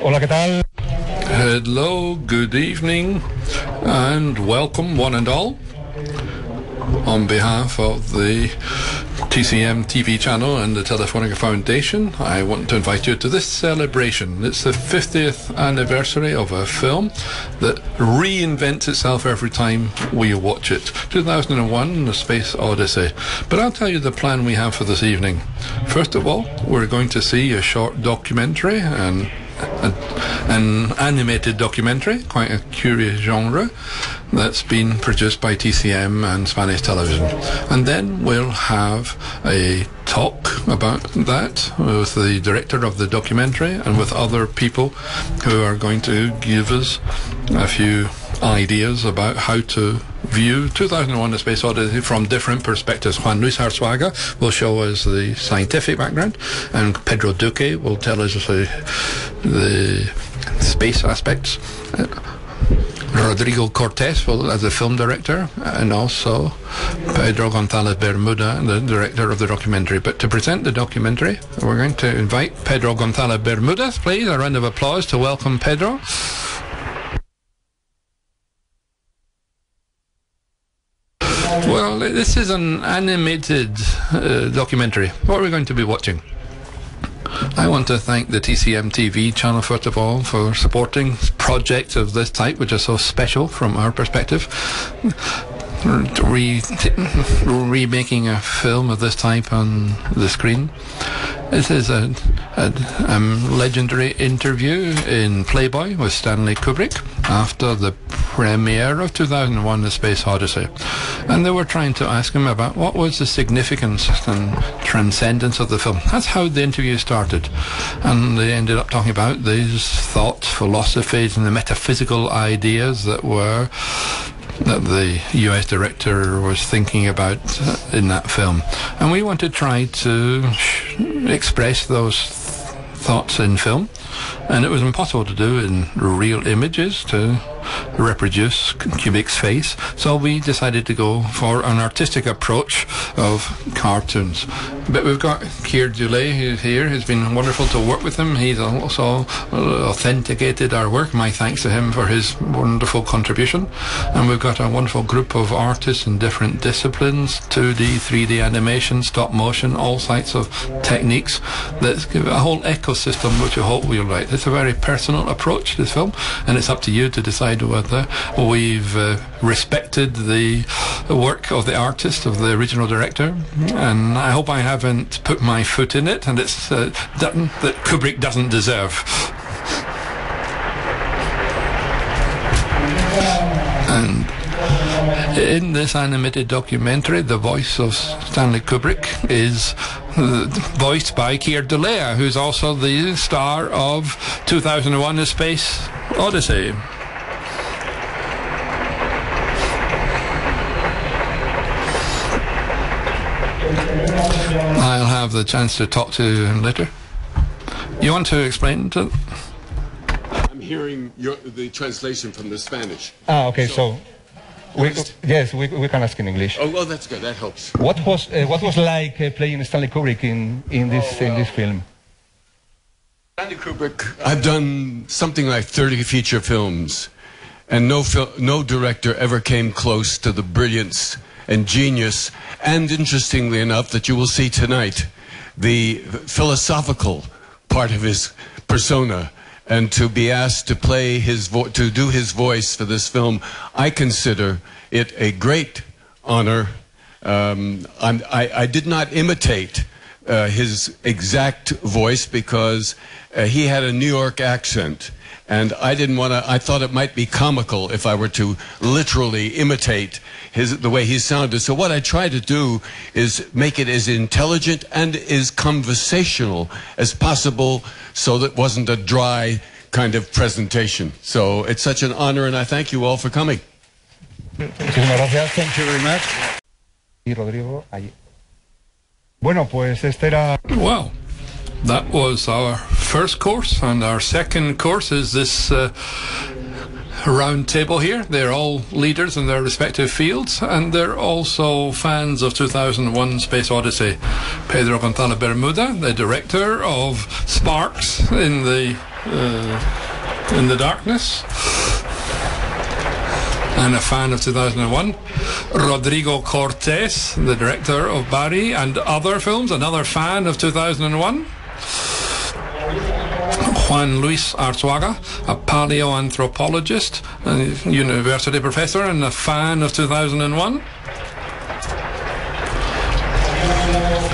Hola, ¿qué tal? Hello, good evening, and welcome one and all. On behalf of the TCM TV channel and the Telefónica Foundation, I want to invite you to this celebration. It's the 50th anniversary of a film that reinvents itself every time we watch it. 2001, The Space Odyssey. But I'll tell you the plan we have for this evening. First of all, we're going to see a short documentary and an animated documentary, quite a curious genre, that's been produced by TCM and Spanish television. And then we'll have a talk about that with the director of the documentary and with other people who are going to give us a few ideas about how to view 2001 A Space Odyssey from different perspectives. Juan Luis Arzuaga will show us the scientific background, and Pedro Duque will tell us the space aspects. Rodrigo Cortés as the film director, and also Pedro González Bermuda, the director of the documentary. But to present the documentary, we're going to invite Pedro González Bermuda. Please, a round of applause to welcome Pedro. Well, this is an animated documentary. What are we going to be watching? I want to thank the TCM TV channel, first of all, for supporting projects of this type, which are so special from our perspective. Remaking a film of this type on the screen. This is a legendary interview in Playboy with Stanley Kubrick after the premiere of 2001 The Space Odyssey. And they were trying to ask him about what was the significance and transcendence of the film. That's how the interview started. And they ended up talking about these thoughts, philosophies, and the metaphysical ideas that the US director was thinking about in that film. And we want to try to express those thoughts in film, and it was impossible to do in real images to reproduce Kubrick's face, so we decided to go for an artistic approach of cartoons. But we've got Keir Dullea, who's here, who's been wonderful to work with him. He's also authenticated our work. My thanks to him for his wonderful contribution. And we've got a wonderful group of artists in different disciplines, 2D, 3D animation, stop motion, all sorts of techniques. That's a whole ecosystem which I hope we'll like. It's a very personal approach to this film, and it's up to you to decide whether we've respected the work of the artist, of the original director, and I hope I haven't put my foot in it, and it's done that Kubrick doesn't deserve. And in this animated documentary, the voice of Stanley Kubrick is voiced by Keir Dullea, who's also the star of 2001 A Space Odyssey. I'll have the chance to talk to him later. You want to explain to... I'm hearing the translation from the Spanish. Okay, so we can ask in English. Oh, well, that's good. That helps. What was like playing Stanley Kubrick in this film? Stanley Kubrick. I've done something like 30 feature films, and no director ever came close to the brilliance and genius, and interestingly enough, that you will see tonight, the philosophical part of his persona. And to be asked to play to do his voice for this film, I consider it a great honor. I did not imitate his exact voice because he had a New York accent, and I didn't want to. I thought it might be comical if I were to literally imitate the way he sounded. So what I tried to do is make it as intelligent and as conversational as possible, so that it wasn't a dry kind of presentation. So it's such an honor, and I thank you all for coming. Muchísimas gracias. Thank you very much. Y Rodrigo, allí. Bueno, pues este era... Well, that was our first course, and our second course is this round table here. They're all leaders in their respective fields, and they're also fans of 2001 Space Odyssey. Pedro González Bermuda, the director of Sparks in the in the Darkness, and a fan of 2001. Rodrigo Cortés, the director of Barry and other films, another fan of 2001. Juan Luis Arzuaga, a paleoanthropologist, a university professor and a fan of 2001.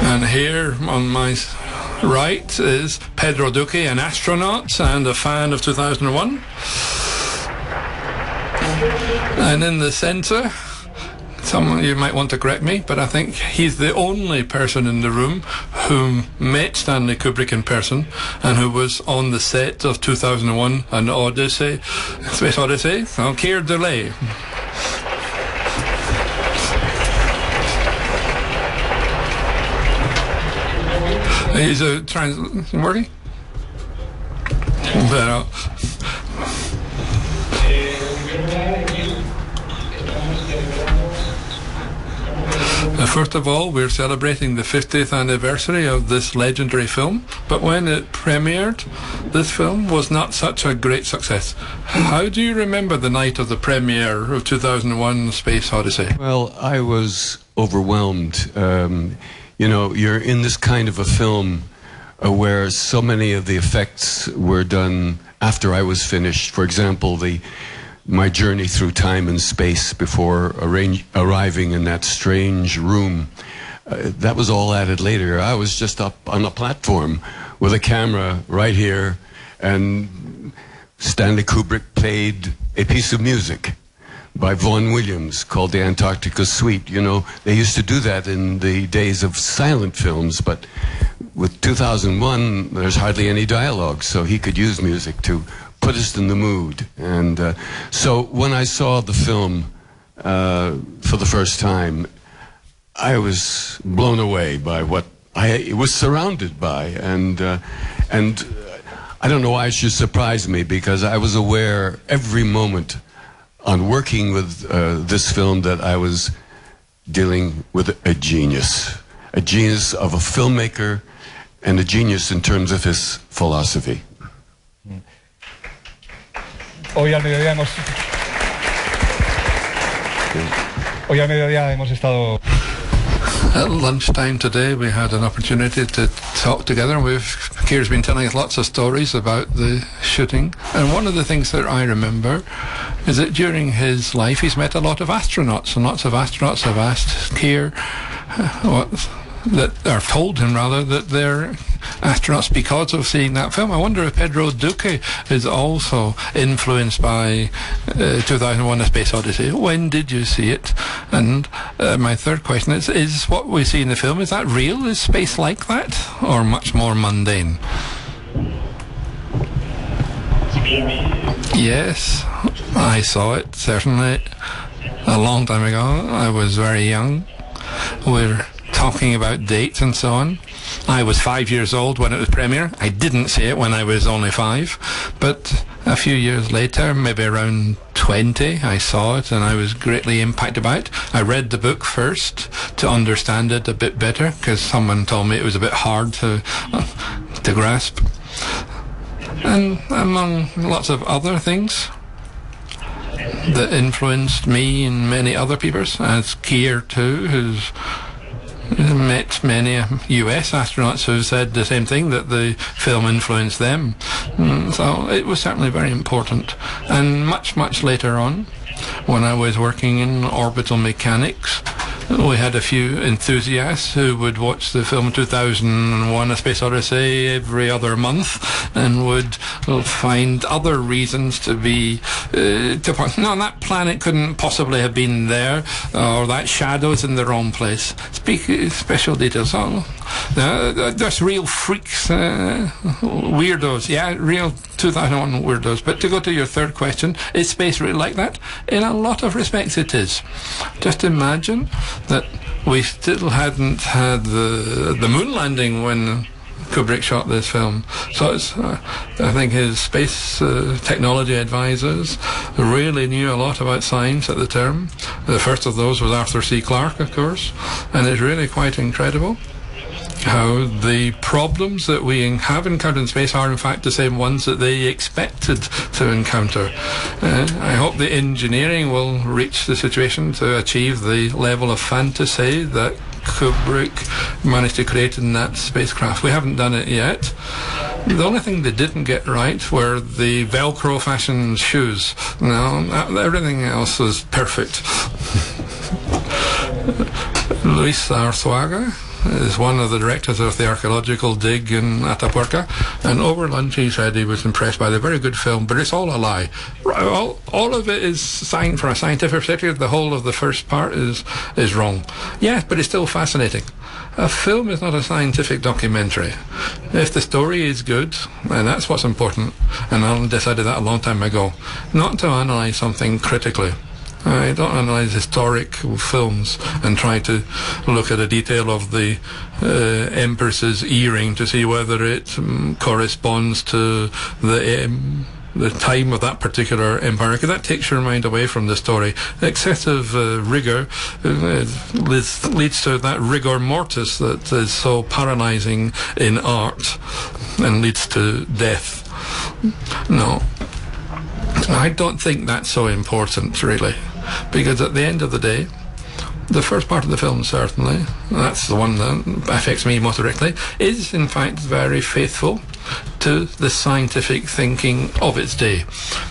And here on my right is Pedro Duque, an astronaut and a fan of 2001. And in the centre, someone, you might want to correct me, but I think he's the only person in the room who met Stanley Kubrick in person and who was on the set of 2001 and Odyssey, Space Odyssey, so Keir Dullea. He's a working? But, first of all, we're celebrating the 50th anniversary of this legendary film, but when it premiered, this film was not such a great success. How do you remember the night of the premiere of 2001 Space Odyssey? Well, I was overwhelmed. You know, you're in this kind of a film where so many of the effects were done after I was finished. For example, my journey through time and space before arriving in that strange room, that was all added later. I was just up on a platform with a camera right here, and Stanley Kubrick played a piece of music by Vaughan Williams called the Antarctica Suite. You know, they used to do that in the days of silent films, but with 2001, there's hardly any dialogue, so he could use music to put us in the mood. And so when I saw the film for the first time, I was blown away by what I was surrounded by. And I don't know why it should surprise me, because I was aware every moment on working with this film that I was dealing with a genius of a filmmaker, and a genius in terms of his philosophy. Hoy al mediodía hemos estado. At lunchtime today, we had an opportunity to talk together. Keir's been telling us lots of stories about the shooting, and one of the things that I remember is that during his life he's met a lot of astronauts, and lots of astronauts have asked Keir or told him rather, that they're astronauts because of seeing that film. I wonder if Pedro Duque is also influenced by 2001 A Space Odyssey. When did you see it? And my third question is what we see in the film, is that real? Is space like that, or much more mundane? Yes, I saw it, certainly, a long time ago. I was very young. We're talking about dates and so on. I was 5 years old when it was premiere. I didn't see it when I was only 5, but a few years later, maybe around 20, I saw it and I was greatly impacted by it. I read the book first to understand it a bit better, because someone told me it was a bit hard to grasp. And among lots of other things that influenced me and many other people, as Keir too, who's met many US astronauts who said the same thing, that the film influenced them. So it was certainly very important. And much, much later on, when I was working in orbital mechanics, we had a few enthusiasts who would watch the film 2001 A Space Odyssey every other month and would find other reasons to be no, that planet couldn't possibly have been there, or that shadow's in the wrong place. Special details. Oh, there's real freaks, weirdos. Yeah, real 2001 weirdos. But to go to your third question, is space really like that? In a lot of respects it is. Just imagine that we still hadn't had the moon landing when Kubrick shot this film. So it's, I think his space technology advisors really knew a lot about science at the time. The first of those was Arthur C. Clarke, of course, and it's really quite incredible. how the problems that we have encountered in space are in fact the same ones that they expected to encounter. I hope the engineering will reach the situation to achieve the level of fantasy that Kubrick managed to create in that spacecraft. We haven't done it yet. The only thing they didn't get right were the Velcro fashion shoes. No, everything else was perfect. Luis Arzuaga is one of the directors of the archaeological dig in Atapuerca, and over lunch he said he was impressed by the very good film, but it's all a lie. All of it is from a scientific perspective. The whole of the first part is wrong. Yeah, but it's still fascinating. A film is not a scientific documentary. If the story is good, and that's what's important, and I decided that a long time ago, not to analyse something critically. I don't analyse historic films and try to look at a detail of the Empress's earring to see whether it corresponds to the time of that particular empire, because that takes your mind away from the story. Excessive rigour leads to that rigor mortis that is so paralysing in art and leads to death. No, I don't think that's so important, really, because at the end of the day, the first part of the film, certainly, that's the one that affects me most directly, is in fact very faithful to the scientific thinking of its day.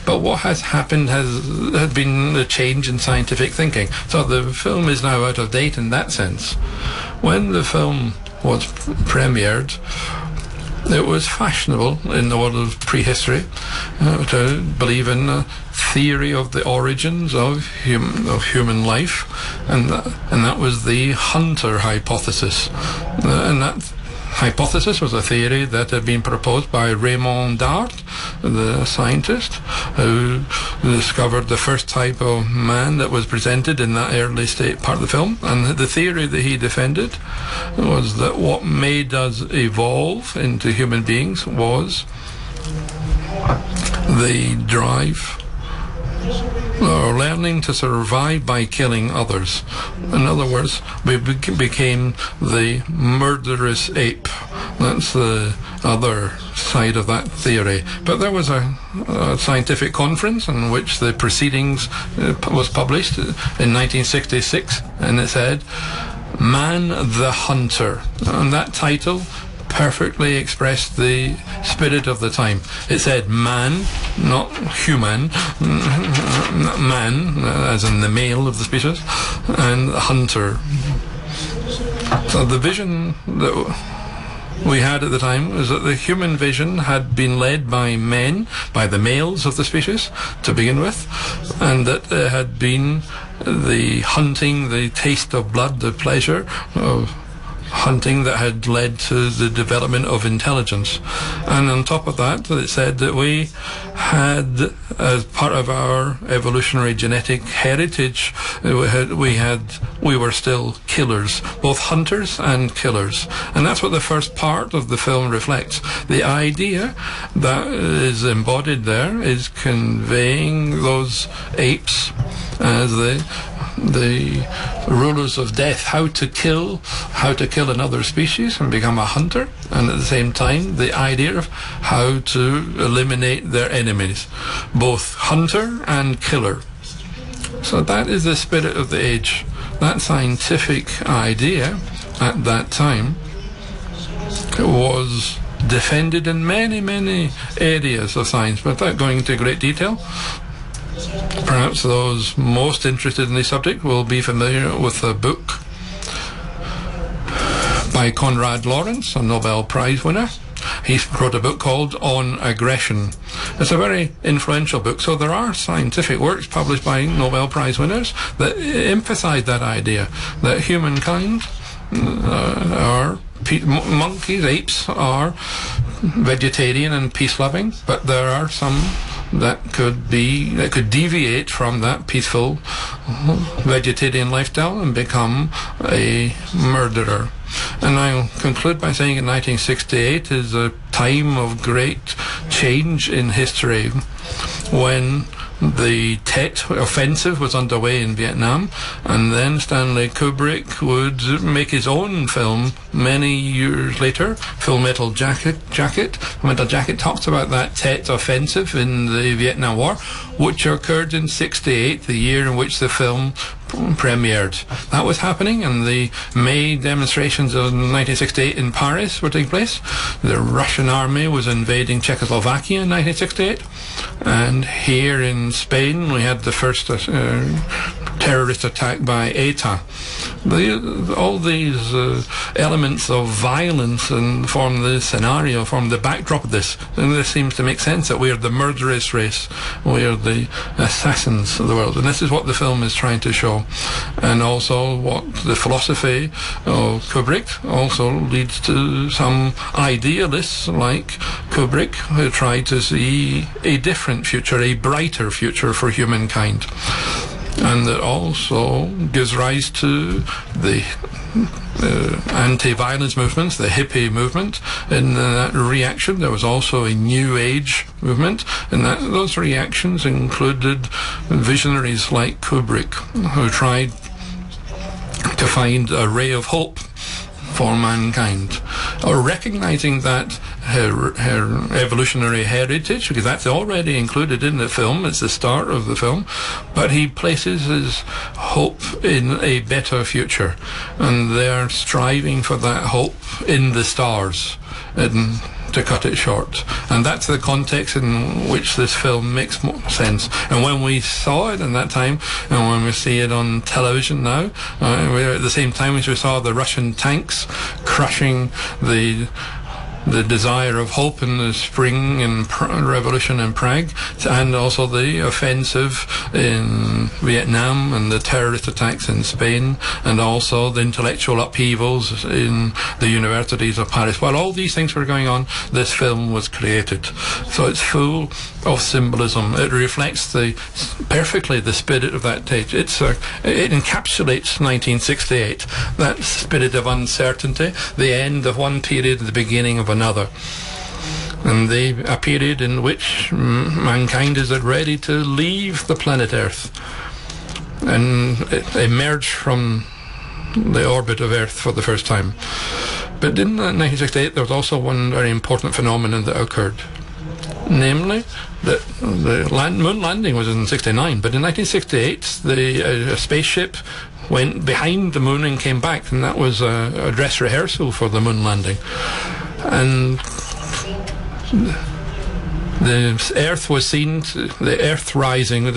But what has happened has been a change in scientific thinking. So the film is now out of date in that sense. When the film was premiered, it was fashionable in the world of prehistory to believe in the theory of the origins of human life, and that was the hunter hypothesis. And that hypothesis was a theory that had been proposed by Raymond Dart, the scientist, who discovered the first type of man that was presented in that early state part of the film. And the theory that he defended was that what made us evolve into human beings was the drive or learning to survive by killing others. In other words, we became the murderous ape. That's the other side of that theory. But there was a scientific conference in which the proceedings was published in 1966, and it said, "Man the Hunter." And that title perfectly expressed the spirit of the time. It said man, not human, man, as in the male of the species, and hunter. So the vision that we had at the time was that the human vision had been led by men, by the males of the species to begin with, and that there had been the hunting, the taste of blood, the pleasure of hunting that had led to the development of intelligence. And on top of that, it said that we had, as part of our evolutionary genetic heritage, we were still killers, both hunters and killers. And that's what the first part of the film reflects. The idea that is embodied there is conveying those apes as the rulers of death, how to kill another species and become a hunter, and at the same time the idea of how to eliminate their enemies, both hunter and killer. So that is the spirit of the age. That scientific idea at that time was defended in many, many areas of science, but without going into great detail. Perhaps those most interested in the subject will be familiar with a book by Konrad Lorenz, a Nobel Prize winner. He wrote a book called On Aggression. It's a very influential book, so there are scientific works published by Nobel Prize winners that emphasize that idea, that humankind monkeys, apes are vegetarian and peace-loving, but there are some that could deviate from that peaceful vegetarian lifestyle and become a murderer. And I'll conclude by saying that 1968 is a time of great change in history, when the Tet offensive was underway in Vietnam, and then Stanley Kubrick would make his own film many years later, Full Metal Jacket. Full Metal Jacket talks about that Tet offensive in the Vietnam War, which occurred in '68, the year in which the film premiered. That was happening, and the May demonstrations of 1968 in Paris were taking place. The Russian army was invading Czechoslovakia in 1968, and here in Spain we had the first terrorist attack by ETA. All these elements of violence and form the scenario, form the backdrop of this, and this seems to make sense, that we are the murderous race, we are the assassins of the world, and this is what the film is trying to show. And also what the philosophy of Kubrick also leads to some idealists like Kubrick who try to see a different future, a brighter future for humankind. And that also gives rise to the anti-violence movements, the hippie movement. In that reaction, there was also a New Age movement, and those reactions included visionaries like Kubrick, who tried to find a ray of hope for mankind, or recognizing that her evolutionary heritage, because that's already included in the film, it's the start of the film, but he places his hope in a better future, and they're striving for that hope in the stars, and to cut it short. And that's the context in which this film makes more sense. And when we saw it in that time, and when we see it on television now, we're at the same time as we saw the Russian tanks crushing the desire of hope in the spring and revolution in Prague, and also the offensive in Vietnam and the terrorist attacks in Spain, and also the intellectual upheavals in the universities of Paris. While all these things were going on, this film was created. So it's full of symbolism. It reflects perfectly the spirit of that age. It encapsulates 1968, that spirit of uncertainty, the end of one period, the beginning of another, and a period in which mankind is ready to leave the planet Earth and emerge from the orbit of Earth for the first time. But in 1968 there was also one very important phenomenon that occurred, namely that the moon landing was in '69, but in 1968 a spaceship went behind the moon and came back, and that was a dress rehearsal for the moon landing. And the Earth was seen, the Earth rising,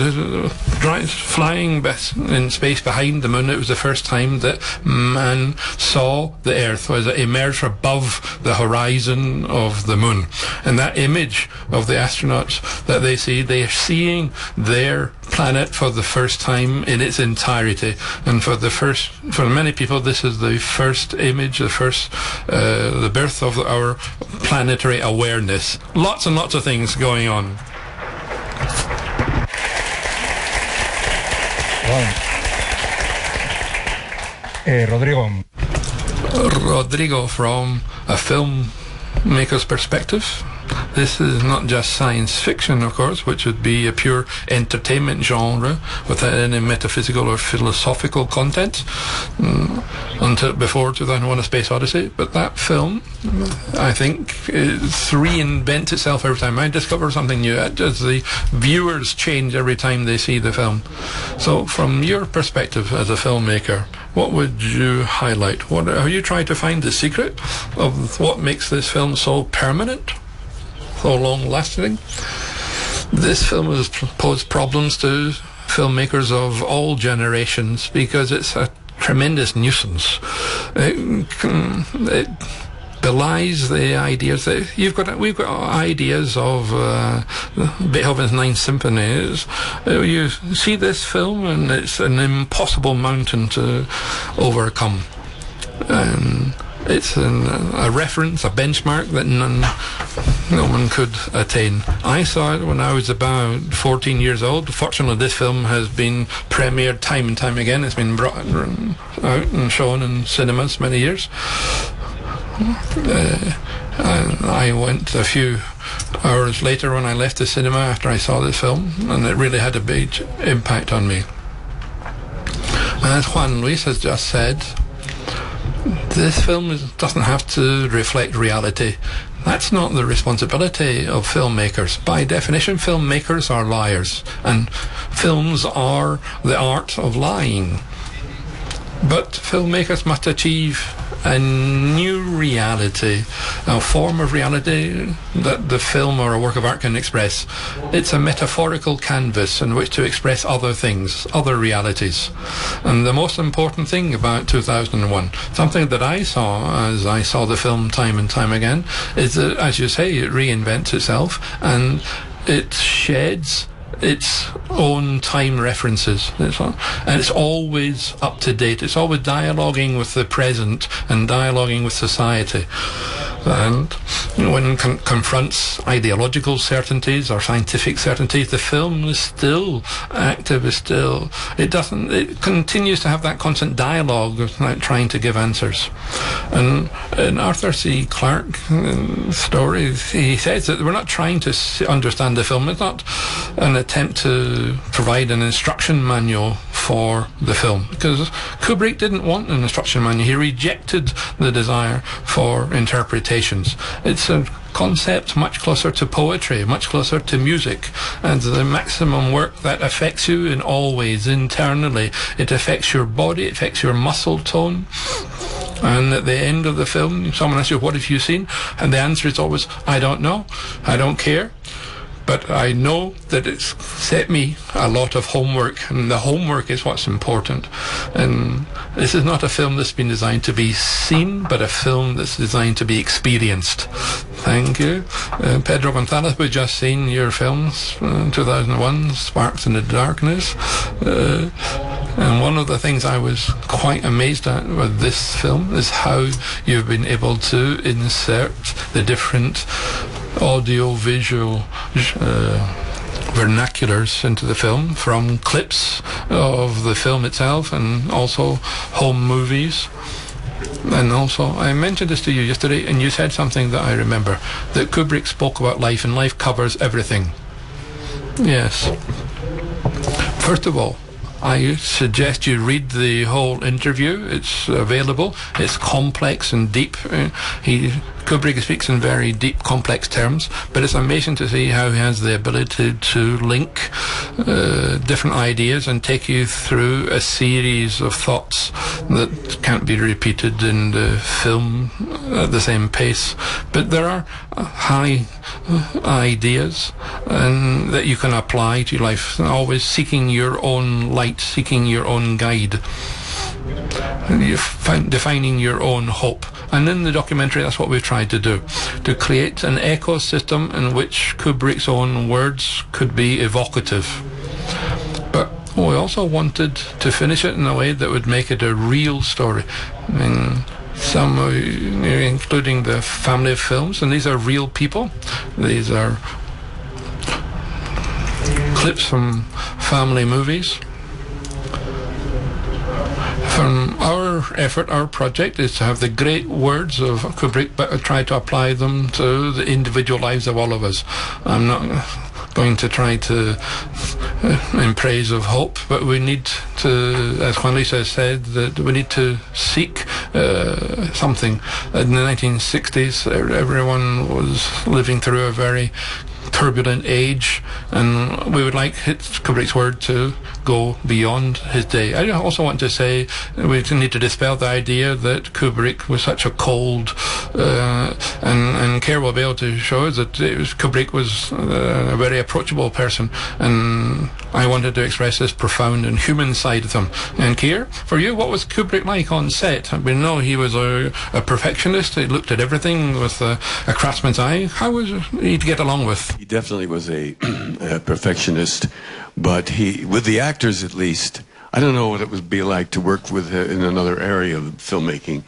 flying in space behind the moon. It was the first time that man saw the Earth as it emerged above the horizon of the moon. And that image of the astronauts that they are seeing their planet for the first time in its entirety. And for many people, this is the first image, the birth of our planetary awareness. Lots and lots of things going on. Rodrigo, from a filmmaker's perspective, this is not just science fiction, of course, which would be a pure entertainment genre without any metaphysical or philosophical content until before 2001: A Space Odyssey. But that film, I think, reinvents itself every time. I discover something new as the viewers change every time they see the film. So from your perspective as a filmmaker, what would you highlight? Are you trying to find the secret of what makes this film so permanent, so long-lasting? This film has posed problems to filmmakers of all generations because it's a tremendous nuisance. It belies the ideas that we've got ideas of Beethoven's Ninth Symphony. You see this film and it's an impossible mountain to overcome. It's a reference, a benchmark that no one could attain. I saw it when I was about 14 years old. Fortunately, this film has been premiered time and time again. It's been brought out and shown in cinemas many years. And I went a few hours later when I left the cinema after I saw this film, and it really had a big impact on me. As Juan Luis has just said, this film doesn't have to reflect reality. That's not the responsibility of filmmakers. By definition, filmmakers are liars, and films are the art of lying. But filmmakers must achieve a new reality, a form of reality that the film or a work of art can express. It's a metaphorical canvas in which to express other things, other realities. And the most important thing about 2001, something that I saw as I saw the film time and time again, is that, as you say, it reinvents itself and it sheds its own time references, and it's always up to date. It's always dialoguing with the present and dialoguing with society. And when it confronts ideological certainties or scientific certainties, the film is still active. It continues to have that constant dialogue of trying to give answers. And in Arthur C. Clarke's story, he says that we're not trying to understand the film. It's not an attempt to provide an instruction manual for the film, because Kubrick didn't want an instruction manual. He rejected the desire for interpretations. It's a concept much closer to poetry, much closer to music, and the maximum work that affects you in all ways, internally. It affects your body, it affects your muscle tone. And at the end of the film, someone asks you, what have you seen? And the answer is always, I don't know, I don't care. But I know that it's set me a lot of homework, and the homework is what's important. And this is not a film that's been designed to be seen, but a film that's designed to be experienced. Thank you. Pedro Gonzalez, we've just seen your films, 2001, Sparks in the Darkness. And one of the things I was quite amazed at with this film is how you've been able to insert the different audio-visual vernaculars into the film, from clips of the film itself and also home movies. And also, I mentioned this to you yesterday, and you said something that I remember, that Kubrick spoke about life, and life covers everything. Yes. First of all, I suggest you read the whole interview. It's available. It's complex and deep. Kubrick speaks in very deep, complex terms, but it's amazing to see how he has the ability to link different ideas and take you through a series of thoughts that can't be repeated in the film at the same pace. But there are high ideas and that you can apply to your life, always seeking your own light, seeking your own guide. You find defining your own hope. And in the documentary, that's what we've tried to do, to create an ecosystem in which Kubrick's own words could be evocative. But we also wanted to finish it in a way that would make it a real story. I mean, some, including the family of films, and these are real people. These are clips from family movies. From our effort, our project is to have the great words of Kubrick, but try to apply them to the individual lives of all of us. I'm not going to try to in praise of hope, but we need to, as Juan Luis has said, that we need to seek something. In the 1960s, everyone was living through a very turbulent age, and we would like Kubrick's word to go beyond his day. I also want to say we need to dispel the idea that Kubrick was such a cold, and Keir will be able to show us that Kubrick was a very approachable person, and I wanted to express this profound and human side of him. And Keir, for you, what was Kubrick like on set? We know he was a perfectionist. He looked at everything with a craftsman's eye. How was he to get along with? He definitely was a perfectionist, but he, with the actors at least, I don't know what it would be like to work with in another area of filmmaking,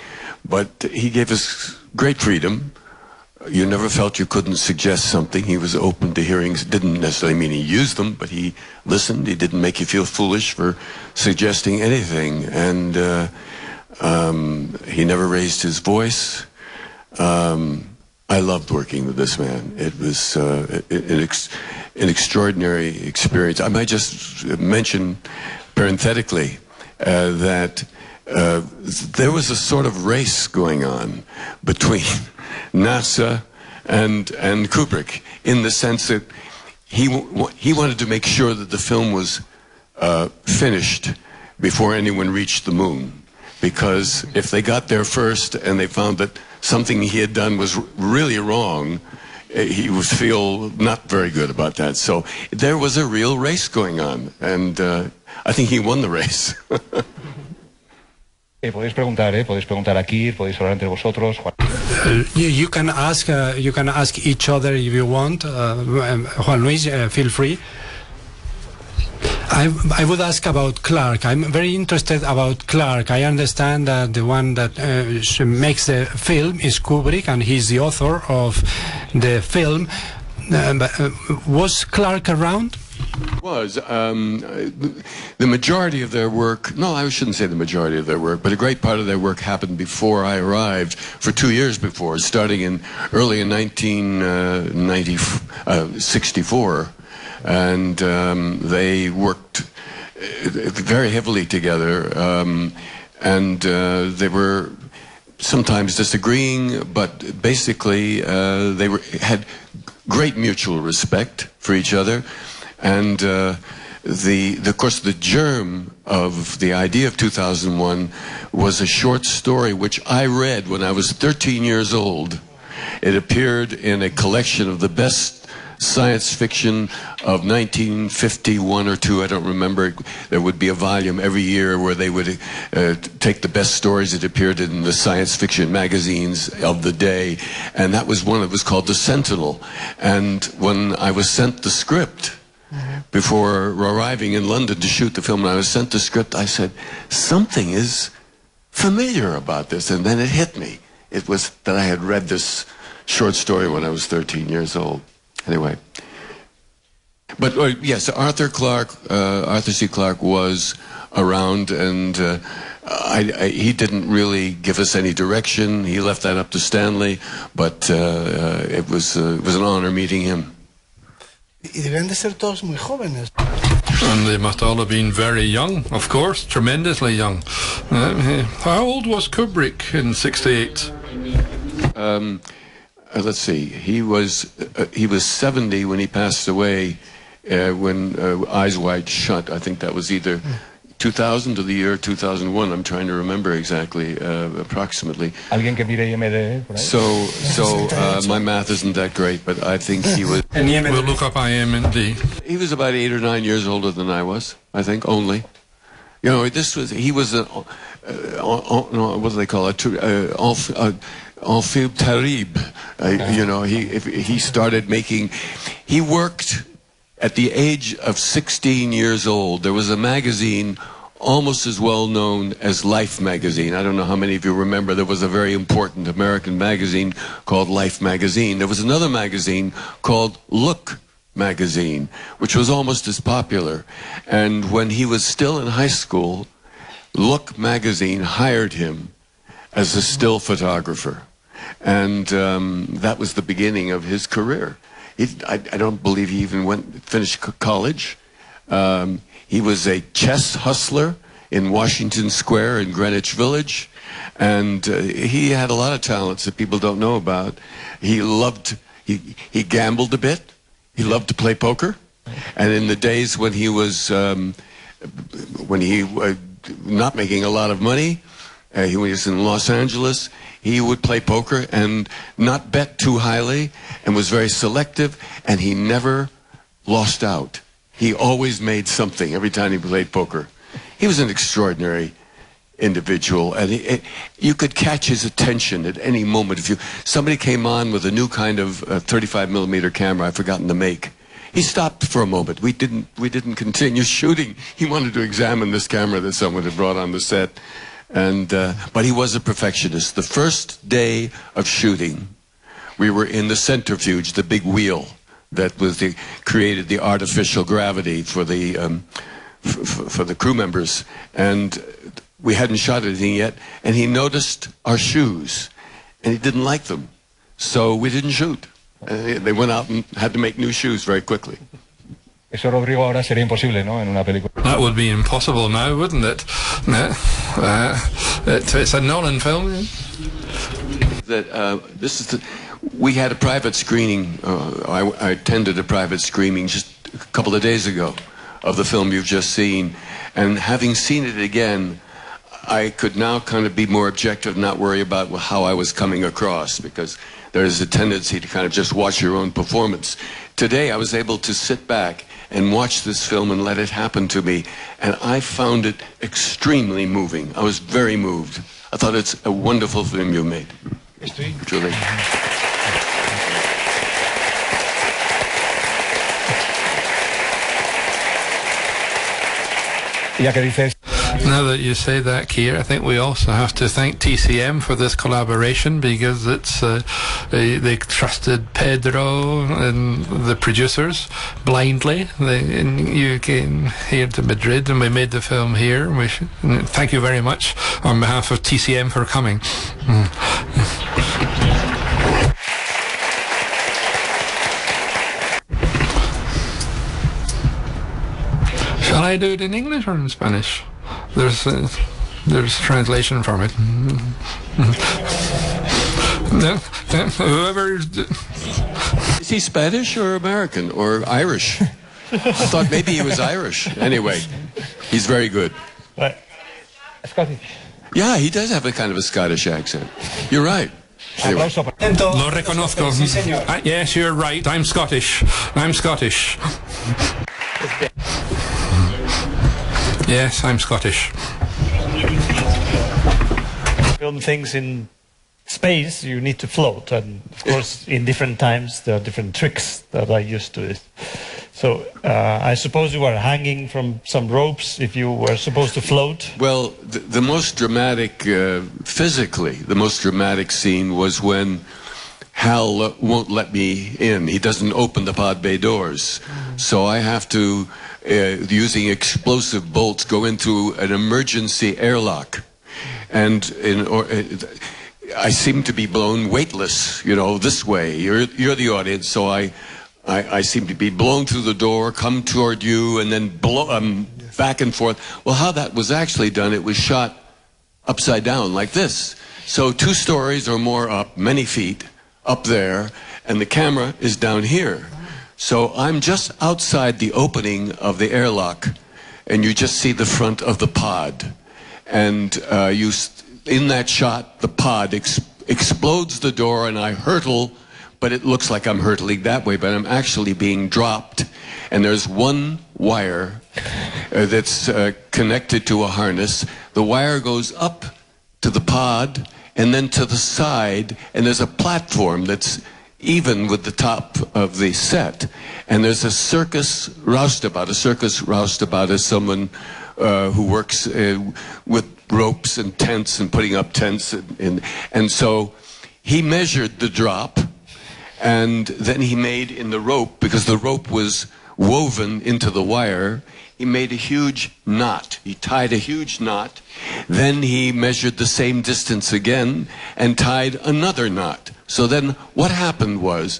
but he gave us great freedom. You never felt you couldn't suggest something. He was open to hearings. Didn't necessarily mean he used them, but he listened. He didn't make you feel foolish for suggesting anything, and he never raised his voice. I loved working with this man. It was an extraordinary experience. I might just mention parenthetically that there was a sort of race going on between NASA and Kubrick, in the sense that he wanted to make sure that the film was finished before anyone reached the moon, because if they got there first and they found that something he had done was really wrong, he would feel not very good about that. So there was a real race going on, and I think he won the race. Podéis preguntar a Keir, podéis hablar entre vosotros. You can ask each other if you want. Juan Luis, feel free. I would ask about Clark. I'm very interested about Clark. I understand that the one that makes the film is Kubrick, and he's the author of the film. Was Clark around? Was. The majority of their work, no, I shouldn't say the majority of their work, but a great part of their work happened before I arrived, for 2 years before, starting early in 1964. And they worked very heavily together, and they were sometimes disagreeing, but basically they had great mutual respect for each other. And of course, the germ of the idea of 2001 was a short story which I read when I was 13 years old. It appeared in a collection of the best science fiction of 1951 or 2, I don't remember. There would be a volume every year where they would take the best stories that appeared in the science fiction magazines of the day, and that was one. It was called The Sentinel. And when I was sent the script, before arriving in London to shoot the film, when I was sent the script, I said, something is familiar about this, and then it hit me. It was that I had read this short story when I was 13 years old. Anyway, but yes, Arthur C. Clarke was around, and he didn't really give us any direction. He left that up to Stanley, but it was an honor meeting him. Y deben de ser todos muy jóvenes. And they must all have been very young, of course, tremendously young. How old was Kubrick in '68? Let's see. He was 70 when he passed away. When Eyes Wide Shut, I think that was either 2000 or the year 2001. I'm trying to remember exactly, approximately. Alguien que mire IMDb por ahí. So my math isn't that great, but I think he was. We'll look up IMDb. He was about 8 or 9 years older than I was, I think, only. You know, he was what do they call it? Enfant terrible. You know, he started making. He worked at the age of 16 years old. There was a magazine almost as well known as Life magazine. I don't know how many of you remember. There was a very important American magazine called Life magazine. There was another magazine called Look magazine, which was almost as popular. And when he was still in high school, Look magazine hired him as a still photographer. And that was the beginning of his career. I don't believe he even finished college. He was a chess hustler in Washington Square in Greenwich Village. And he had a lot of talents that people don't know about. He gambled a bit. He loved to play poker. And in the days when he was not making a lot of money, he was in Los Angeles, he would play poker and not bet too highly, and was very selective, and he never lost out. He always made something every time he played poker. He was an extraordinary individual, and you could catch his attention at any moment. If somebody came on with a new kind of 35mm camera I've forgotten to make, he stopped for a moment. We didn't continue shooting. He wanted to examine this camera that someone had brought on the set. And but he was a perfectionist. The first day of shooting, we were in the centrifuge, the big wheel that created the artificial gravity for the crew members, and we hadn't shot anything yet. And he noticed our shoes, and he didn't like them. So we didn't shoot. They went out and had to make new shoes very quickly. Eso, Rodrigo, ahora sería imposible, ¿no? En una película. That would be impossible now, wouldn't it? No. It's a Nolan film. We had a private screening. I attended a private screening just a couple of days ago of the film you've just seen, and having seen it again, I could now kind of be more objective, not worry about how I was coming across, because there is a tendency to kind of just watch your own performance. Today I was able to sit back and watch this film and let it happen to me, and I found it extremely moving. I was very moved. I thought it's a wonderful film you made. Truly. Ya que dices. Now that you say that, Keir, I think we also have to thank TCM for this collaboration, because it's they trusted Pedro and the producers blindly. You came here to Madrid and we made the film here. Thank you very much on behalf of TCM for coming. Shall I do it in English or in Spanish? There's translation from it. Whoever. Is he Spanish or American or Irish? I thought maybe he was Irish. Anyway, he's very good. Scottish. Yeah, he does have a kind of a Scottish accent. You're right. Anyway. Lo reconozco. Yes, you're right. I'm Scottish. I'm Scottish. Yes, I'm Scottish. Film things in space, you need to float, and of course in different times there are different tricks that are used to it. So I suppose you were hanging from some ropes if you were supposed to float? Well, the most dramatic, physically, the most dramatic scene was when Hal won't let me in. He doesn't open the pod bay doors. So I have to, using explosive bolts, go into an emergency airlock. And I seem to be blown weightless, you know, this way. You're the audience, so I seem to be blown through the door, come toward you, and then blow back and forth. Well, how that was actually done, it was shot upside down like this. So 2 stories or more up, many feet, up there, and the camera is down here. So I'm just outside the opening of the airlock, and you just see the front of the pod. And in that shot, the pod explodes the door, and I hurtle, but it looks like I'm hurtling that way, but I'm actually being dropped. And there's one wire that's connected to a harness. The wire goes up to the pod, and then to the side, and there's a platform that's even with the top of the set. And there's a circus roustabout. A circus roustabout is someone who works with ropes and tents and putting up tents. And so he measured the drop, and then he made in the rope, because the rope was woven into the wire, he made a huge knot. He tied a huge knot. Then he measured the same distance again and tied another knot. So then what happened was,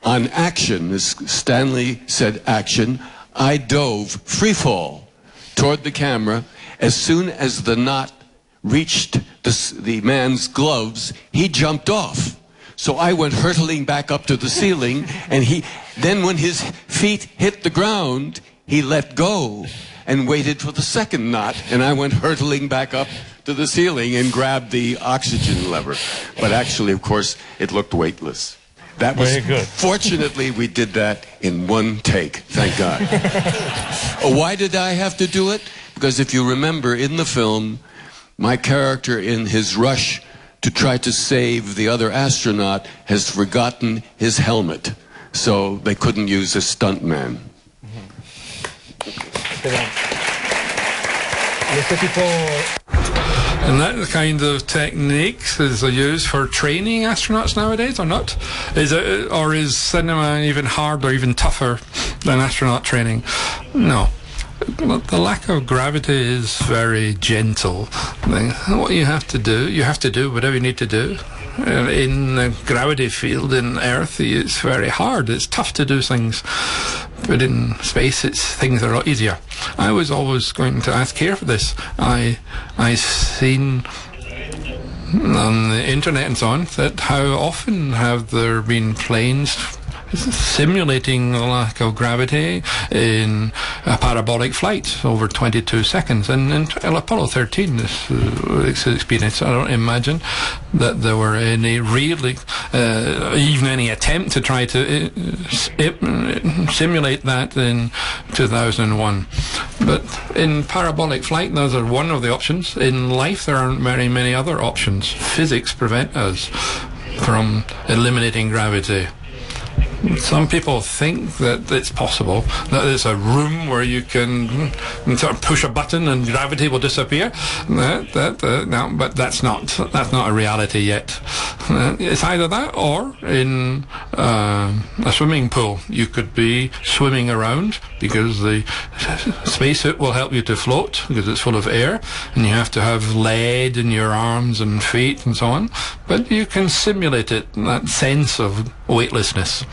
on action, as Stanley said action, I dove free fall toward the camera. As soon as the knot reached the man's gloves, he jumped off. So I went hurtling back up to the ceiling, and then when his feet hit the ground, he let go and waited for the second knot, and I went hurtling back up to the ceiling and grabbed the oxygen lever. But actually, of course, it looked weightless. That was very good. Fortunately, we did that in one take, thank God. Why did I have to do it? Because if you remember in the film, my character, in his rush to try to save the other astronaut, has forgotten his helmet. So they couldn't use a stuntman. And that kind of techniques is used for training astronauts nowadays, or not? Or is cinema even harder, even tougher than astronaut training? No. The lack of gravity is very gentle. What you have to do whatever you need to do, in the gravity field in Earth, it's very hard. It's tough to do things. But in space, things are a lot easier. I was always going to ask Keir for this. I seen on the internet and so on that how often have there been planes simulating the lack of gravity in a parabolic flight over 22 seconds. And in Apollo 13, this experience, I don't imagine that there were any really, even any attempt to try to simulate that in 2001. But in parabolic flight, those are one of the options. In life, there aren't very many other options. Physics prevent us from eliminating gravity. Some people think that it's possible, that there's a room where you can sort of push a button and gravity will disappear. No, but that's not a reality yet. It's either that or in a swimming pool. You could be swimming around because the spacesuit will help you to float because it's full of air, and you have to have lead in your arms and feet and so on. But you can simulate it, that sense of weightlessness.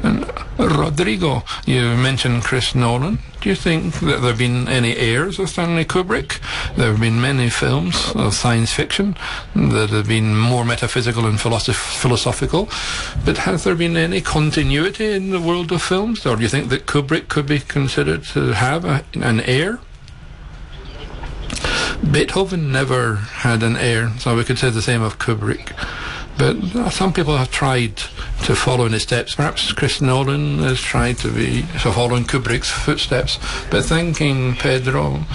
And Rodrigo, you mentioned Chris Nolan. Do you think that there have been any heirs of Stanley Kubrick? There have been many films of science fiction that have been more metaphysical and philosophical, but has there been any continuity in the world of films? Or do you think that Kubrick could be considered to have an heir? Beethoven never had an heir, so we could say the same of Kubrick. But some people have tried to follow in his steps. Perhaps Chris Nolan has tried to follow in Kubrick's footsteps. But thinking Pedro,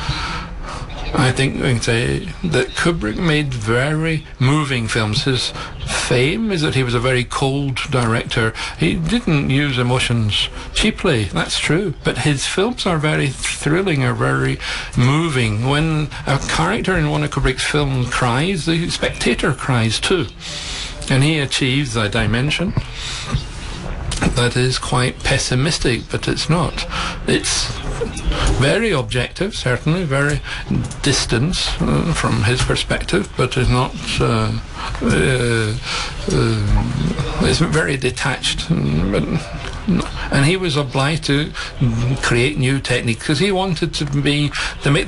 I think we can say that Kubrick made very moving films. His fame is that he was a very cold director. He didn't use emotions cheaply, that's true. But his films are very thrilling, are very moving. When a character in one of Kubrick's films cries, the spectator cries too. And he achieves a dimension that is quite pessimistic, but it's not. It's very objective, certainly, very distant from his perspective, but is not. It's very detached. And he was obliged to create new techniques because he wanted to make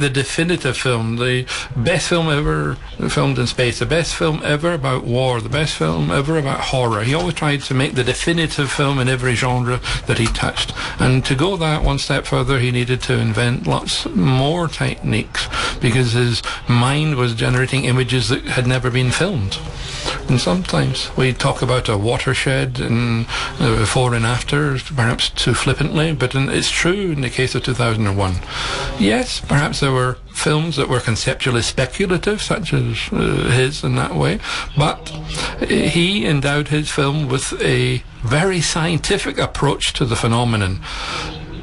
the definitive film, the best film ever filmed in space, the best film ever about war, the best film ever about horror. He always tried to make the definitive film in every genre that he touched. And to go that one step further, he needed to invent lots more techniques because his mind was generating images that had never been filmed. And sometimes we talk about a watershed in before and after, perhaps too flippantly, but it's true in the case of 2001. Yes, perhaps there were films that were conceptually speculative, such as his in that way, but he endowed his film with a very scientific approach to the phenomenon,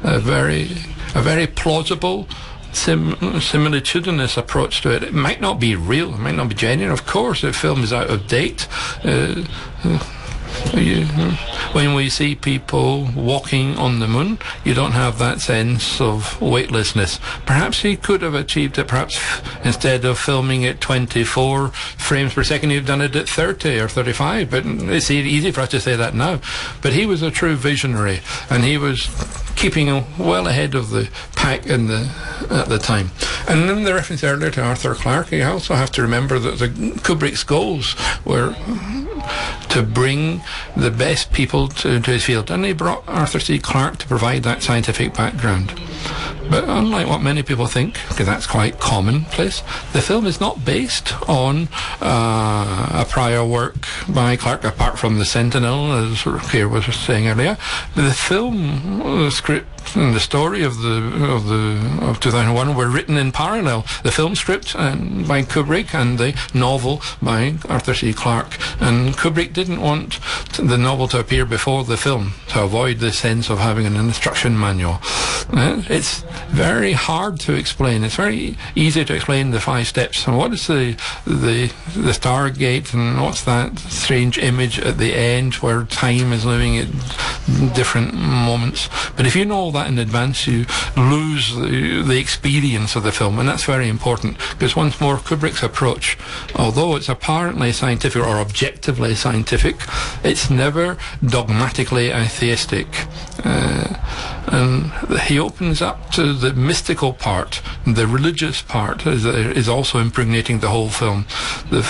a very plausible, similitudinous approach to it. It might not be real, it might not be genuine. Of course, the film is out of date. When we see people walking on the moon, you don't have that sense of weightlessness. Perhaps he could have achieved it, perhaps instead of filming at 24 frames per second, he'd done it at 30 or 35, but it's easy for us to say that now. But he was a true visionary, and he was keeping well ahead of the pack at the time. And then the reference earlier to Arthur Clarke, you also have to remember that Kubrick's goals were to bring the best people to his field, and he brought Arthur C. Clarke to provide that scientific background. But unlike what many people think, because that's quite commonplace, the film is not based on a prior work by Clarke, apart from The Sentinel, as Keir was saying earlier. But the film, the script, and the story of 2001 were written in parallel. The film script by Kubrick and the novel by Arthur C. Clarke. And Kubrick didn't want the novel to appear before the film to avoid the sense of having an instruction manual. It's very hard to explain. It's very easy to explain the 5 steps. And what is the Stargate, and what's that strange image at the end where time is living at different moments? But if you know that in advance, you lose the experience of the film, and that's very important, because once more, Kubrick's approach, although it's apparently scientific or objectively scientific, it's never dogmatically atheistic. And he opens up to the mystical part. The religious part is also impregnating the whole film. The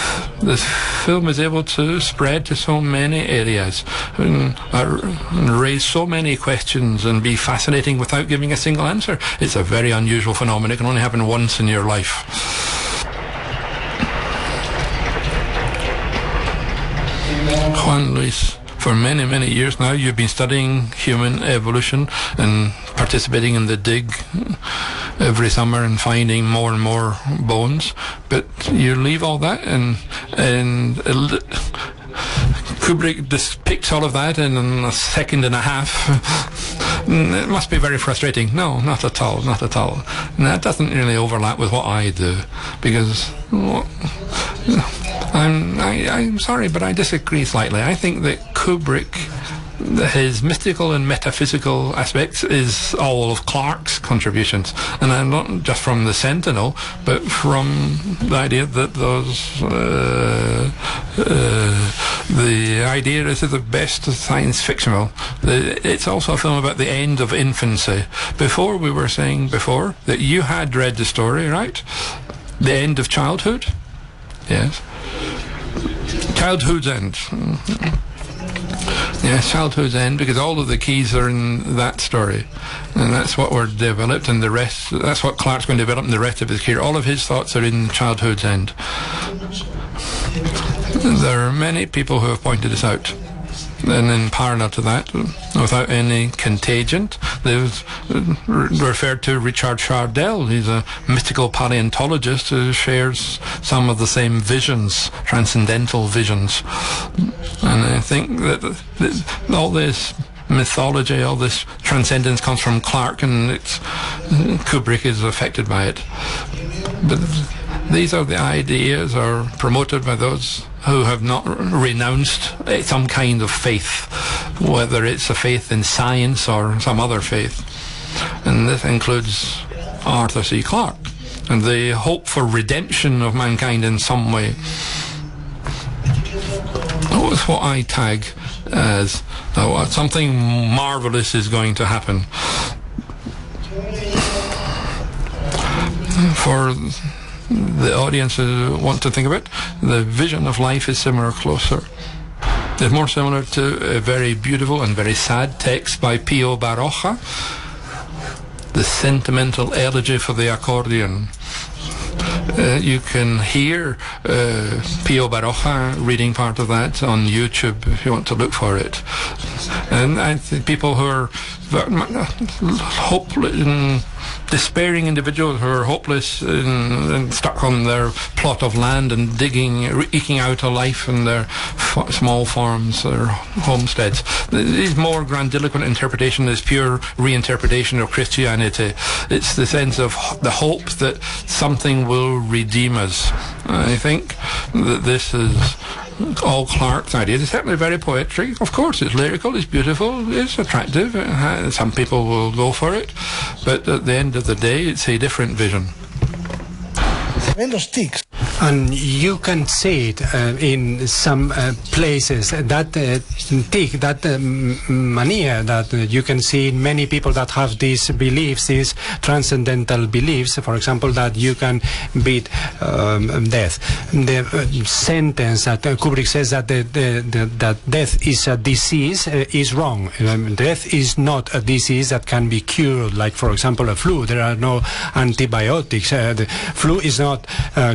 film is able to spread to so many areas and raise so many questions and be fascinating without giving a single answer. It's a very unusual phenomenon. It can only happen once in your life. Juan Luis, for many, many years now, you've been studying human evolution and participating in the dig every summer and finding more and more bones. But you leave all that, and Kubrick depicts all of that in a second and a half. It must be very frustrating. No, not at all, not at all. And that doesn't really overlap with what I do, because I'm sorry, but I disagree slightly. I think that Kubrick, his mystical and metaphysical aspects, is all of Clarke's contributions, and I'm not just from the Sentinel, but from the idea that the idea is the best science fiction. Well, it's also a film about the end of infancy. Before, we were saying before that you had read the story, right? The end of childhood. Yes. Childhood's end. Yes, childhood's end, because all of the keys are in that story, and that's what were developed, and the rest, that's what Clarke's going to develop in the rest of his career. All of his thoughts are in childhood's end. There are many people who have pointed this out, and in parallel to that, without any contagion, they've referred to Richard Chardell. He's a mystical paleontologist who shares some of the same visions, transcendental visions. And I think that all this mythology, all this transcendence comes from Clarke, and Kubrick is affected by it. But these are the ideas are promoted by those who have not renounced some kind of faith, whether it's a faith in science or some other faith. And this includes Arthur C. Clarke and the hope for redemption of mankind in some way. That's what I tag as something marvelous is going to happen. For the audience who want to think of it, the vision of life is similar, closer. It's more similar to a very beautiful and very sad text by Pio Baroja, the sentimental elegy for the accordion. You can hear Pio Baroja reading part of that on YouTube if you want to look for it. And I think people who are hopeless, despairing individuals who are hopeless and stuck on their plot of land and digging, eking out a life in their small farms or homesteads. This more grandiloquent interpretation is pure reinterpretation of Christianity. It's the sense of the hope that something will redeem us. I think that this is all Clarke's ideas. It's certainly very poetic. Of course, it's lyrical, it's beautiful, it's attractive. Some people will go for it, but at the end of the day, it's a different vision. And you can see it in some places, that tick, that mania that you can see in many people that have these beliefs, these transcendental beliefs, for example, that you can beat death. The sentence that Kubrick says that that death is a disease is wrong. Death is not a disease that can be cured, like, for example, a flu. There are no antibiotics. The flu is not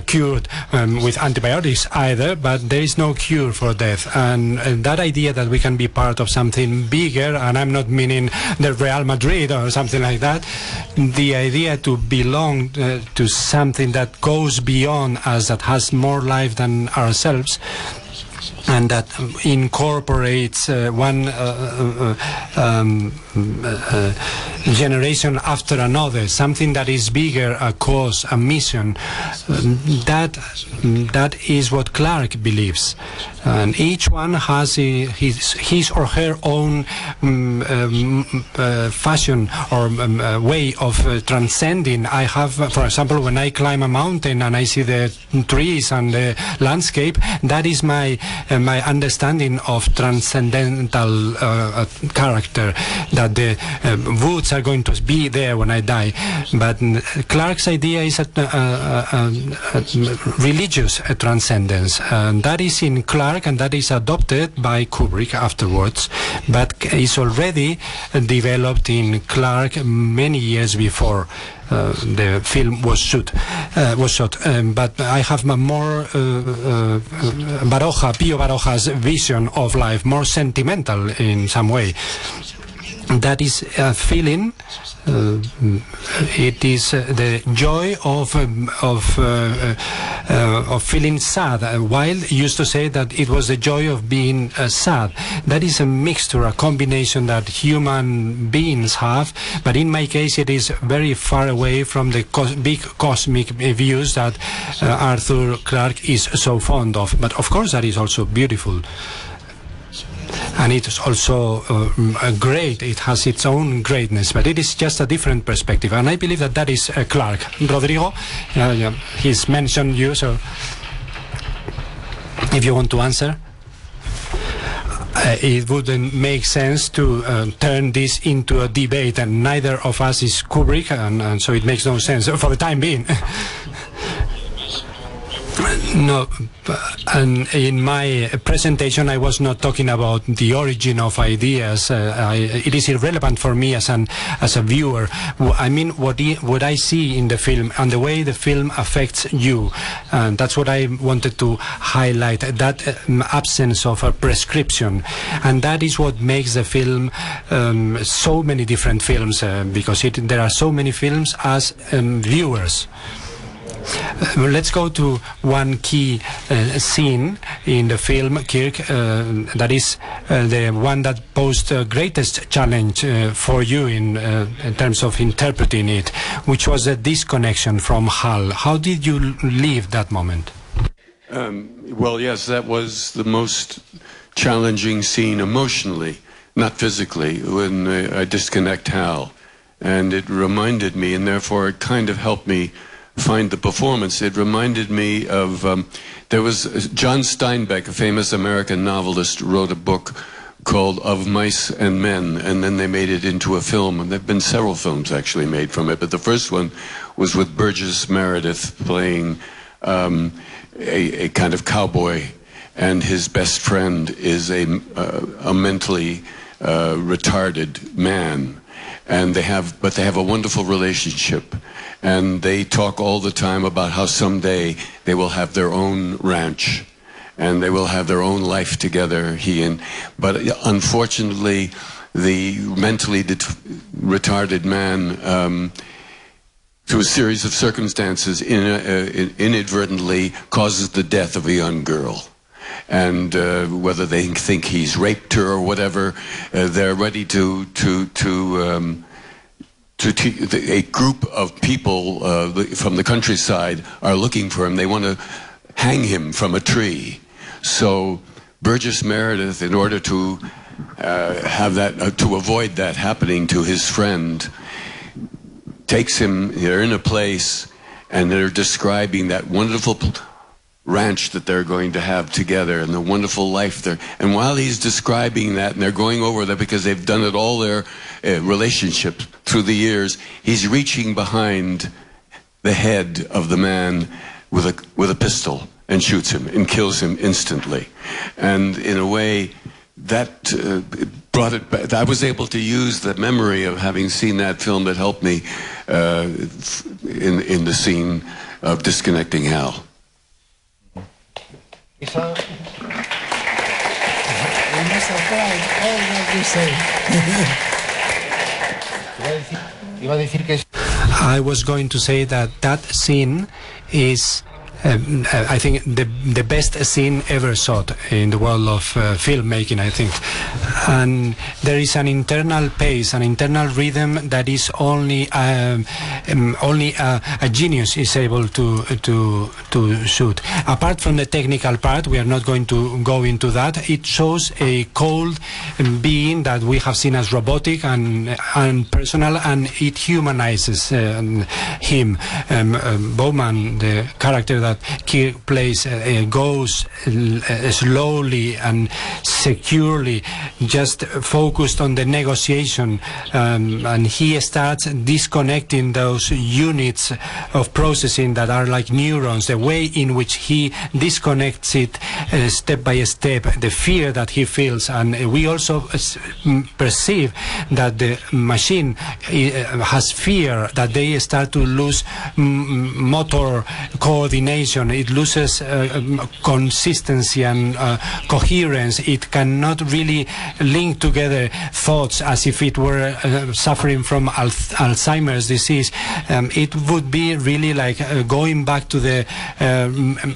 cured with antibiotics either, but there is no cure for death. And that idea that we can be part of something bigger, and I'm not meaning the Real Madrid or something like that, the idea to belong to something that goes beyond us, that has more life than ourselves, and that incorporates one generation after another, something that is bigger, a cause, a mission. That is what Clarke believes, and each one has his or her own fashion or way of transcending. I have, for example, when I climb a mountain and I see the trees and the landscape, that is my understanding of transcendental character, that the woods are going to be there when I die. But Clarke's idea is a religious transcendence, and that is in Clarke, and that is adopted by Kubrick afterwards, but is already developed in Clarke many years before the film was shot. But I have more Pio Baroja's vision of life, more sentimental in some way. That is a feeling. It is the joy of feeling sad. Wilde used to say that it was the joy of being sad. That is a mixture, a combination that human beings have, but in my case it is very far away from the big cosmic views that Arthur Clarke is so fond of. But of course that is also beautiful. And it is also great. It has its own greatness, but it is just a different perspective. And I believe that that is Clarke. Rodrigo, he's mentioned you, so if you want to answer. It wouldn't make sense to turn this into a debate, and neither of us is Kubrick, and so it makes no sense for the time being. No, and in my presentation I was not talking about the origin of ideas. It is irrelevant for me as a viewer. I mean what I see in the film and the way the film affects you. And that's what I wanted to highlight, that absence of a prescription. And that is what makes the film so many different films, because there are so many films as viewers. Let's go to one key scene in the film, Kirk, that is the one that posed the greatest challenge for you in terms of interpreting it, which was a disconnection from Hal. How did you live that moment? Well, yes, that was the most challenging scene emotionally, not physically, when I disconnect Hal. And it reminded me, and therefore it kind of helped me find the performance. It reminded me of, there was John Steinbeck, a famous American novelist, wrote a book called Of Mice and Men, and then they made it into a film, and there have been several films actually made from it, but the first one was with Burgess Meredith playing a kind of cowboy, and his best friend is a mentally retarded man. And they have a wonderful relationship, and they talk all the time about how someday they will have their own ranch, and they will have their own life together. But unfortunately, the mentally retarded man, through a series of circumstances, inadvertently causes the death of a young girl. And whether they think he's raped her or whatever, they're ready a group of people from the countryside are looking for him. They want to hang him from a tree. So Burgess Meredith, in order to have that, to avoid that happening to his friend, takes him. They're in a place, and they're describing that wonderful ranch that they're going to have together and the wonderful life there. And while he's describing that, and they're going over that because they've done it all their relationships through the years, he's reaching behind the head of the man with a pistol and shoots him and kills him instantly. And in a way, that brought it back. I was able to use the memory of having seen that film that helped me in the scene of disconnecting Hal. If I must apply all what you say. I was going to say that that scene is I think the best scene ever shot in the world of filmmaking, I think. And there is an internal pace, an internal rhythm that is only a genius is able to shoot. Apart from the technical part, we are not going to go into that. It shows a cold being that we have seen as robotic and personal, and it humanizes him. Bowman, the character that Keir plays, goes slowly and securely, just focused on the negotiation, and he starts disconnecting those units of processing that are like neurons, the way in which he disconnects it step by step, the fear that he feels. And we also perceive that the machine has fear, that they start to lose motor coordination, it loses consistency and coherence. It cannot really link together thoughts as if it were suffering from Alzheimer's disease. It would be really like going back to the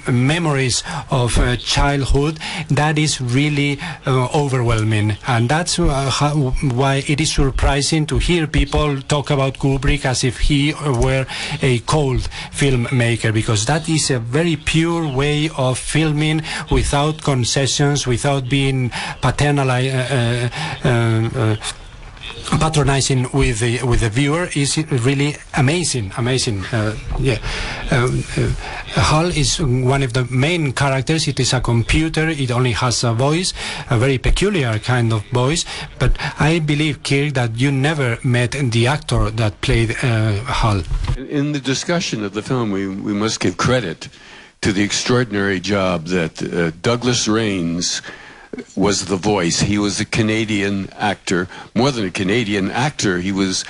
memories of childhood. That is really overwhelming, and that's why it is surprising to hear people talk about Kubrick as if he were a cold filmmaker, because that is a very pure way of filming, without concessions, without being patronizing with the viewer. Is really amazing. Hal is one of the main characters. It is a computer. It only has a voice, a very peculiar kind of voice. But I believe, Keir, that you never met the actor that played Hal. In the discussion of the film, we must give credit to the extraordinary job that Douglas Rains was the voice. He was a Canadian actor. More than a Canadian actor, he was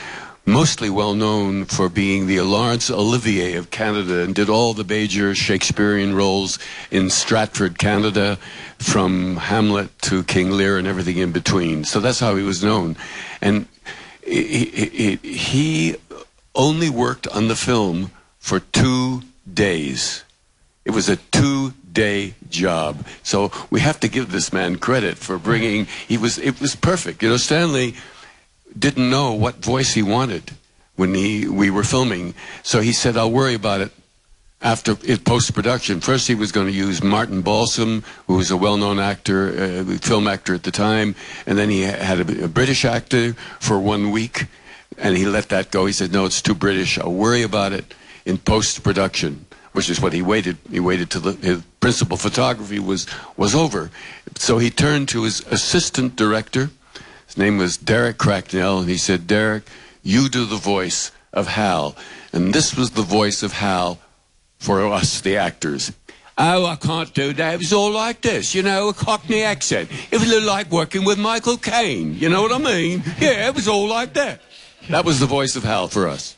mostly well known for being the Laurence Olivier of Canada, and did all the major Shakespearean roles in Stratford, Canada, from Hamlet to King Lear and everything in between. So that's how he was known. And he only worked on the film for 2 days. It was a 2-day job. So we have to give this man credit for bringing, it was perfect. You know, Stanley didn't know what voice he wanted when we were filming. So he said, I'll worry about it after post-production. First he was going to use Martin Balsam, who was a well-known actor, film actor at the time, and then he had a British actor for 1 week, and he let that go. He said, no, it's too British. I'll worry about it in post-production, which is what he waited. He waited till his principal photography was over. So he turned to his assistant director. His name was Derek Cracknell, and he said, Derek, you do the voice of Hal. And this was the voice of Hal for us, the actors. Oh, I can't do that. It was all like this, you know, a Cockney accent. It was a little like working with Michael Caine, you know what I mean? Yeah, it was all like that. That was the voice of Hal for us.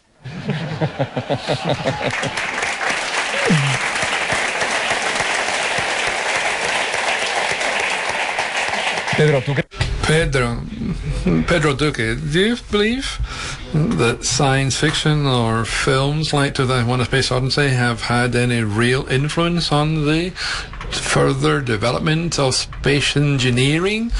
Pedro Duque, do you believe that science fiction or films like 2001: A Space Odyssey have had any real influence on the further development of space engineering?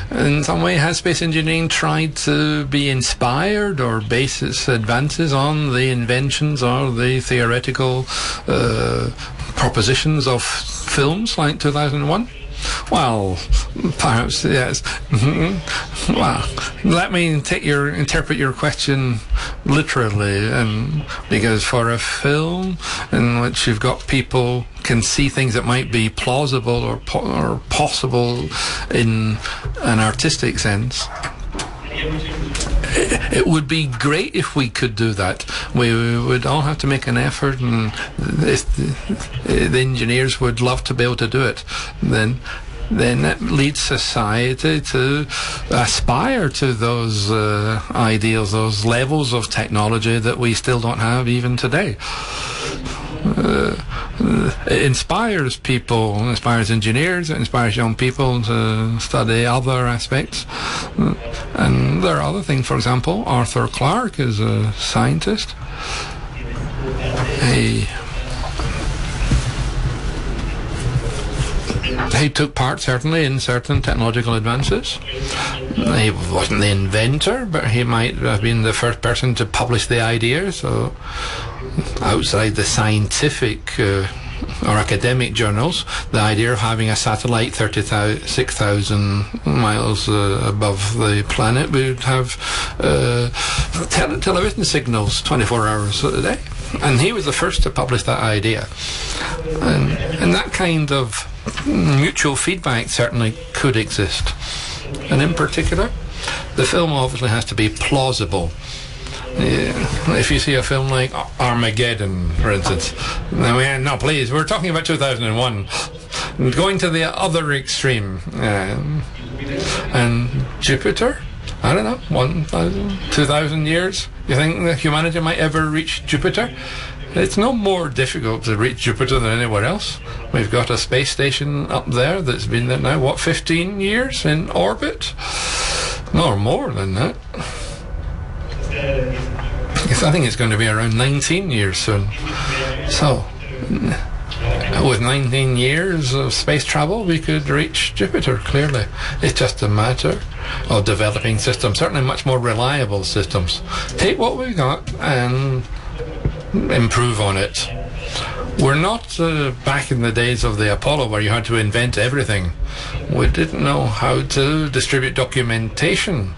In some way, has space engineering tried to be inspired or base its advances on the inventions or the theoretical propositions of films like 2001? Well, perhaps, yes. Well, let me interpret your question literally, because for a film in which you've got people can see things that might be plausible or possible in an artistic sense, it would be great if we could do that. We would all have to make an effort, and if the engineers would love to be able to do it, then it leads society to aspire to those ideals, those levels of technology that we still don't have even today. It inspires people, it inspires engineers, it inspires young people to study other aspects. And there are other things. For example, Arthur Clarke is a He took part certainly in certain technological advances. He wasn't the inventor, but he might have been the first person to publish the idea. So outside the scientific or academic journals, the idea of having a satellite 36,000 miles above the planet would have television signals 24 hours a day. And he was the first to publish that idea. And that kind of mutual feedback certainly could exist. And in particular, the film obviously has to be plausible. If you see a film like Armageddon, for instance, no, please, we're talking about 2001. Going to the other extreme. And Jupiter, I don't know, 1,000, 2,000 years? You think that humanity might ever reach Jupiter? It's no more difficult to reach Jupiter than anywhere else. We've got a space station up there that's been there now, 15 years in orbit? No, more than that. I think it's going to be around 19 years soon. So, with 19 years of space travel, we could reach Jupiter, clearly. It's just a matter of developing systems, certainly much more reliable systems. Take what we got and improve on it. We're not back in the days of the Apollo where you had to invent everything. We didn't know how to distribute documentation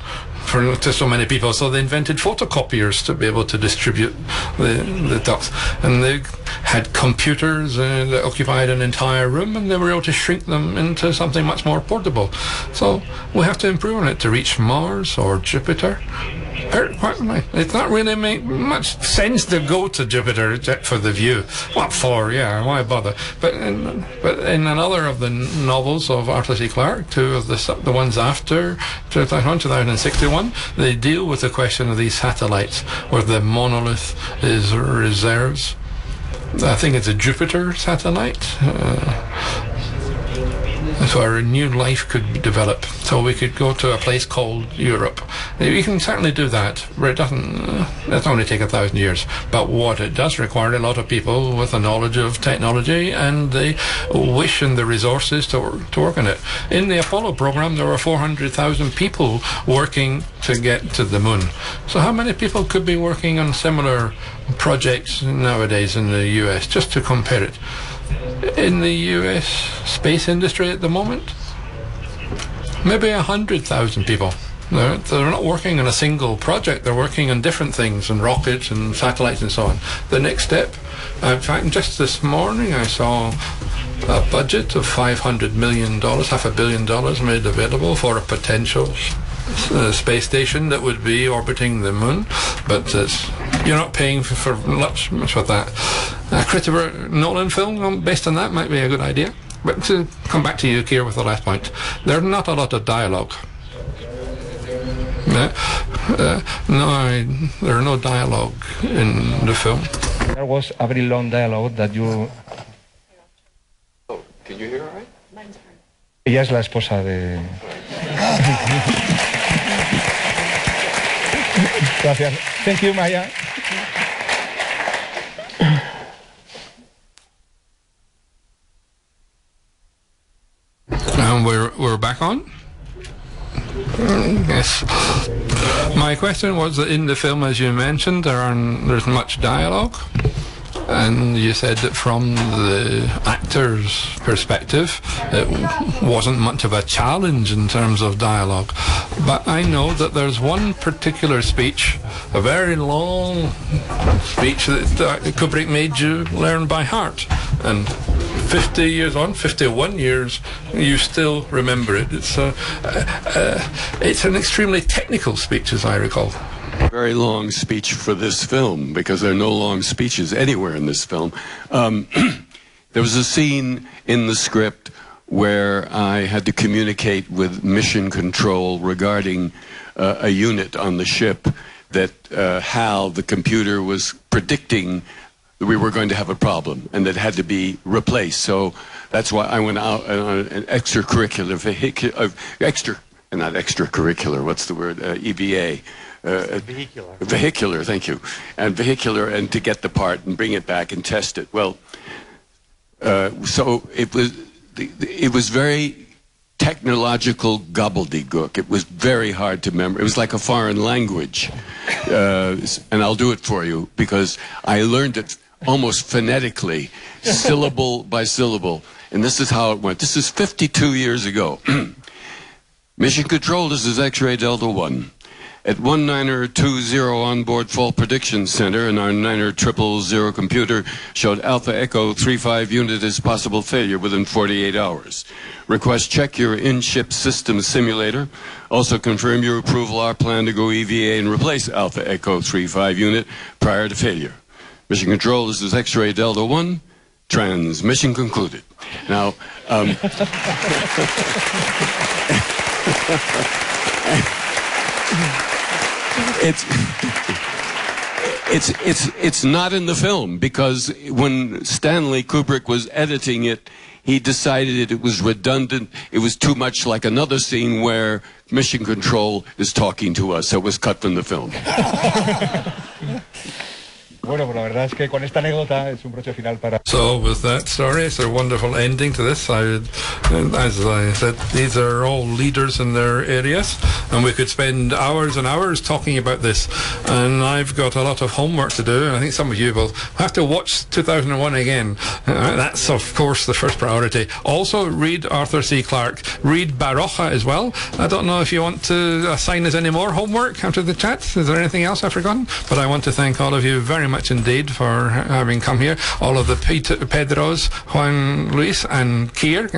to so many people, so they invented photocopiers to be able to distribute the docs. And they had computers that occupied an entire room, and they were able to shrink them into something much more portable. So we have to improve on it to reach Mars or Jupiter. It's not really make much sense to go to Jupiter for the view. What for? Yeah, why bother? But in another of the novels of Arthur C. Clarke, two of the ones after 2061, they deal with the question of these satellites, where the monolith is reserves. I think it's a Jupiter satellite. So our new life could develop. So we could go to a place called Europe. You can certainly do that, but it only take 1,000 years. But what it does require a lot of people with a knowledge of technology and the wish and the resources to work on it. In the Apollo program, there were 400,000 people working to get to the moon. So how many people could be working on similar projects nowadays in the US, just to compare it? In the US space industry at the moment, maybe 100,000 people. They're not working on a single project, they're working on different things, and rockets and satellites and so on. The next step, in fact, just this morning I saw a budget of $500 million, $500 million made available for a potential space station that would be orbiting the moon, but you're not paying for much for that. A Christopher Nolan film based on that might be a good idea. But to come back to you, Keir, with the last point, there's not a lot of dialogue. There are no dialogue in the film. There was a very long dialogue that you... Oh, can you hear all right? Ella es la esposa de... Gracias. Thank you, Maya. And we're back on? Yes. My question was that in the film, as you mentioned, there's much dialogue, and you said that from the actor's perspective, it wasn't much of a challenge in terms of dialogue. But I know that there's one particular speech, a very long speech that Kubrick made you learn by heart, and 50 years on, 51 years, you still remember it. It's an extremely technical speech, as I recall. Very long speech for this film, because there are no long speeches anywhere in this film. There was a scene in the script where I had to communicate with mission control regarding a unit on the ship that Hal, the computer, was predicting that we were going to have a problem and that had to be replaced. So that's why I went out on an extracurricular, not extracurricular, what's the word, EVA. Vehicular, thank you. And vehicular, and to get the part and bring it back and test it. Well, so it was, it was very technological gobbledygook. It was very hard to remember. It was like a foreign language. And I'll do it for you because I learned it almost phonetically, syllable by syllable. And this is how it went. This is 52 years ago. Mission Control, this is X-Ray Delta 1. At 1920 onboard fault prediction center, and our 90000 computer showed Alpha Echo 35 unit as possible failure within 48 hours. Request check your in-ship system simulator. Also confirm your approval our plan to go EVA and replace Alpha Echo 35 unit prior to failure. Mission Control, this is X-Ray Delta 1. Transmission concluded. Now, it's not in the film because when Stanley Kubrick was editing it, he decided it was redundant. It was too much like another scene where Mission Control is talking to us, so it was cut from the film. Bueno, pues la verdad es que con esta anécdota es un broche final para... So with that story, it's a wonderful ending to this. As I said, these are all leaders in their areas, and we could spend hours and hours talking about this. And I've got a lot of homework to do, and I think some of you will have to watch 2001 again. That's, of course, the first priority. Also, read Arthur C. Clarke. Read Baroja as well. I don't know if you want to assign us any more homework after the chat. Is there anything else I've forgotten? But I want to thank all of you very much indeed for having come here. All of the Pedros, Juan Luis and Keir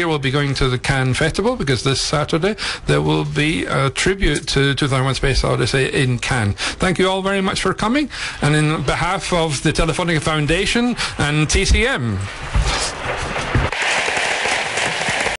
will be going to the Cannes Festival because this Saturday there will be a tribute to 2001 Space Odyssey in Cannes. Thank you all very much for coming, and in behalf of the Telefónica Foundation and TCM.